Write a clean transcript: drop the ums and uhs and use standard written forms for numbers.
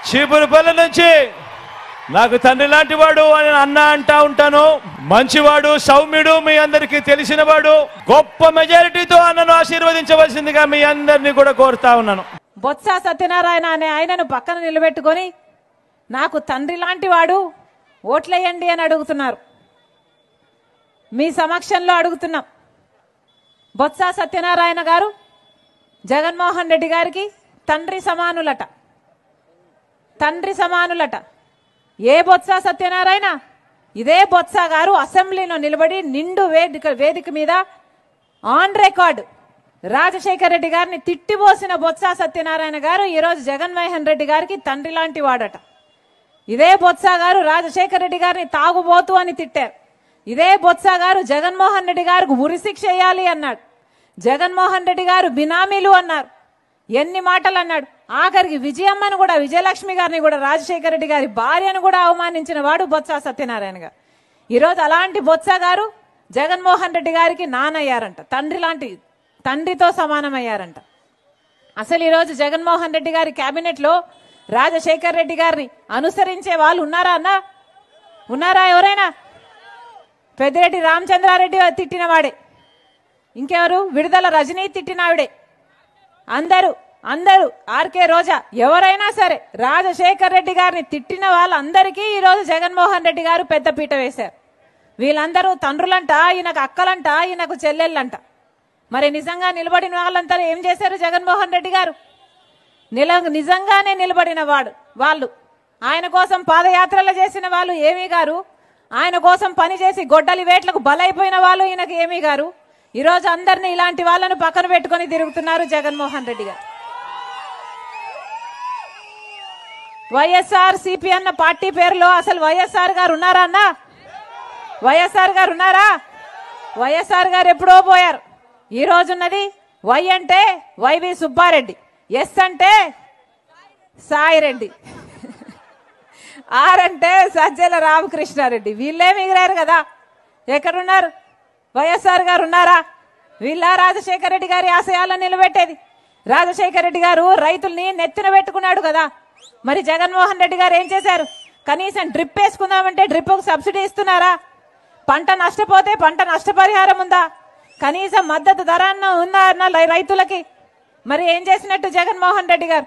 చీపురుపల్లి నుంచి నాకు తండ్రి లాంటి వాడు అని అన్న అంటా ఉంటాను. మంచివాడు, సౌమ్యుడు, మీ అందరికీ తెలిసినవాడు. గొప్ప మెజారిటీతో అన్నను ఆశీర్వదించవలసిందిగా మీ అందరినీ కూడా కోరుతా ఉన్నాను. బొత్స సత్యనారాయణ అనే ఆయనను పక్కన నిలబెట్టుకొని నాకు తండ్రి లాంటి వాడు, ఓట్లేయండి అని అడుగుతున్నారు. మీ సమక్షంలో అడుగుతున్నాం. బొత్స సత్యనారాయణ గారు జగన్మోహన్ రెడ్డి గారికి తండ్రి సమానులట. తండ్రి సమానులట. ఏ బొత్స సత్యనారాయణ? ఇదే బొత్స గారు అసెంబ్లీలో నిలబడి నిండు వేదిక మీద ఆన్ రికార్డు రాజశేఖర రెడ్డి గారిని తిట్టిపోసిన బొత్స సత్యనారాయణ గారు ఈరోజు జగన్మోహన్ రెడ్డి గారికి తండ్రి లాంటి వాడట. ఇదే బొత్స గారు రాజశేఖర రెడ్డి గారిని తాగుబోతు అని తిట్టారు. ఇదే బొత్స గారు జగన్మోహన్ రెడ్డి గారికి ఉరిశిక్ష వేయాలి అన్నాడు. జగన్మోహన్ రెడ్డి గారు బినామీలు అన్నారు. ఎన్ని మాటలు అన్నాడు. ఆఖరికి విజయమ్మను కూడా, విజయలక్ష్మి గారిని కూడా, రాజశేఖర రెడ్డి గారి భార్యను కూడా అవమానించిన వాడు బొత్స సత్యనారాయణ గారు. ఈరోజు అలాంటి బొత్స గారు జగన్మోహన్ రెడ్డి గారికి నానయ్యారంట. తండ్రి లాంటి, తండ్రితో సమానమయ్యారంట. అసలు ఈరోజు జగన్మోహన్ రెడ్డి గారి కేబినెట్ లో రాజశేఖర రెడ్డి గారిని అనుసరించే వాళ్ళు ఉన్నారా అన్న? ఉన్నారా ఎవరైనా? పెద్దిరెడ్డి రామచంద్రారెడ్డి తిట్టిన వాడే. ఇంకెవరు? విడుదల రజనీ తిట్టినావిడే. అందరూ ఆర్కే రోజా, ఎవరైనా సరే రాజశేఖర రెడ్డి గారిని తిట్టిన వాళ్ళందరికీ ఈరోజు జగన్మోహన్ రెడ్డి గారు పెద్దపీట వేశారు. వీళ్ళందరూ తండ్రులంట, ఈయనకు అక్కలంట, ఈయనకు చెల్లెళ్ళంట. మరి నిజంగా నిలబడిన వాళ్ళంతా ఏం చేశారు? జగన్మోహన్ రెడ్డి గారు నిజంగానే నిలబడిన వాళ్ళు ఆయన కోసం పాదయాత్రలు చేసిన వాళ్ళు ఏమీ గారు. ఆయన కోసం పనిచేసి గొడ్డలి వేట్లకు బలైపోయిన వాళ్ళు ఈయనకు ఏమీ గారు. ఈరోజు అందరినీ ఇలాంటి వాళ్ళను పక్కన పెట్టుకుని తిరుగుతున్నారు జగన్మోహన్ రెడ్డి గారు. వైఎస్ఆర్ సిపి అన్న పార్టీ పేరులో అసలు వైఎస్ఆర్ గారు ఉన్నారా అన్న? వైఎస్ఆర్ గారు ఉన్నారా? వైఎస్ఆర్ గారు ఎప్పుడో పోయారు. ఈ రోజున్నది వై అంటే వైవి సుబ్బారెడ్డి, ఎస్ అంటే సాయిరెడ్డి, ఆర్ అంటే సజ్జల రామకృష్ణారెడ్డి. వీళ్ళే మిగిలారు కదా. ఎక్కడున్నారు? వైఎస్ఆర్ గారు ఉన్నారా? వీళ్ళ రాజశేఖర రెడ్డి గారి ఆశయాలను నిలబెట్టేది. రాజశేఖర రెడ్డి గారు రైతుల్ని నెత్తిన పెట్టుకున్నాడు కదా. మరి జగన్మోహన్ రెడ్డి గారు ఏం చేశారు? కనీసం డ్రిప్ వేసుకుందామంటే డ్రిప్కు సబ్సిడీ ఇస్తున్నారా? పంట నష్టపోతే పంట నష్టపరిహారం ఉందా? కనీసం మద్దతు ధర ఉందా అన్న రైతులకి? మరి ఏం చేసినట్టు జగన్మోహన్ రెడ్డి గారు?